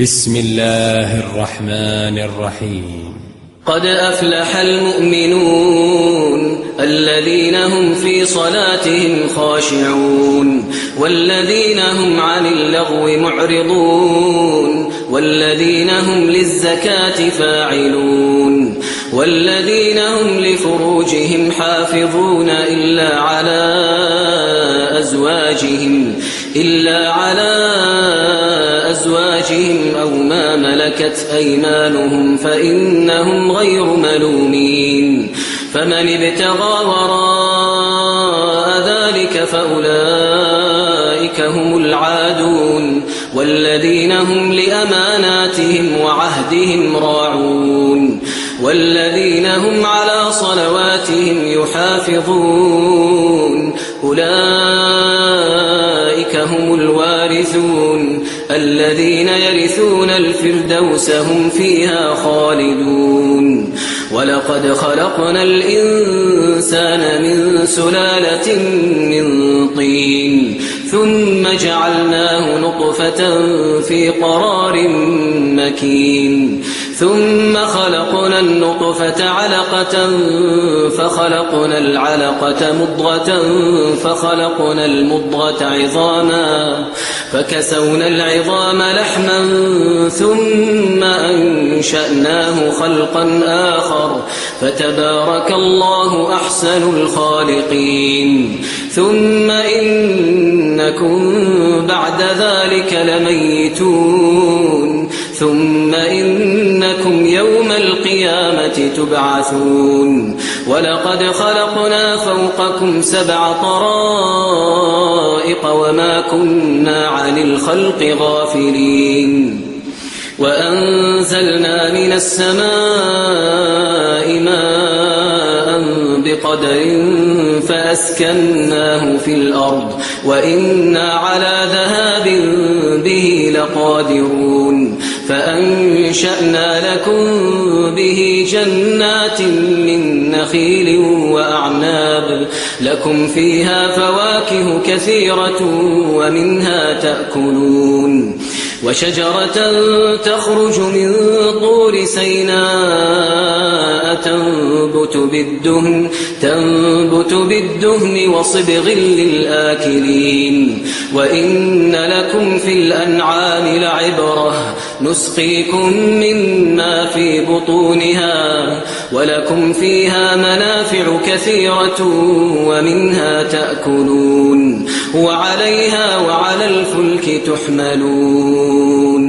بسم الله الرحمن الرحيم. قد أفلح المؤمنون الذين هم في صلاتهم خاشعون والذين هم عن اللغو معرضون والذين هم للزكاة فاعلون والذين هم لفروجهم حافظون إلا على أزواجهم أو ما ملكت أيمانهم فإنهم غير ملومين. فمن ابتغى وراء ذلك فأولئك هم العادون والذين هم لأماناتهم وعهدهم راعون والذين هم على صلواتهم يحافظون أولئك هم الوارثون الذين يرثون الفردوس هم فيها خالدون. ولقد خلقنا الإنسان من سلالة من طين ثم جعلناه نطفة في قرار مكين ثم خلقنا النطفة علقة فخلقنا العلقة مضغة فخلقنا المضغة عظاما فكسونا العظام لحما ثم أنشأناه خلقا آخر فتبارك الله أحسن الخالقين. ثم إنكم بعد ذلك لميتون ثم إنكم يوم القيامة تبعثون. ولقد خلقنا فوقكم 7 طرائق وما كنا عن الخلق غافلين. وأنزلنا من السماء ماء بقدر فأسكناه في الأرض وإنا على ذهاب به لقادرون. فأنشأنا لكم به جنات من نخيل وأعناب لكم فيها فواكه كثيرة ومنها تأكلون. وشجرة تخرج من طور سيناء تنبت بالدهن وصبغ للآكلين. وإن لكم في الأنعام لعبرة نسقيكم مما في بطونها ولكم فيها منافع كثيرة ومنها تأكلون وعليها وعلى الفلك تحملون.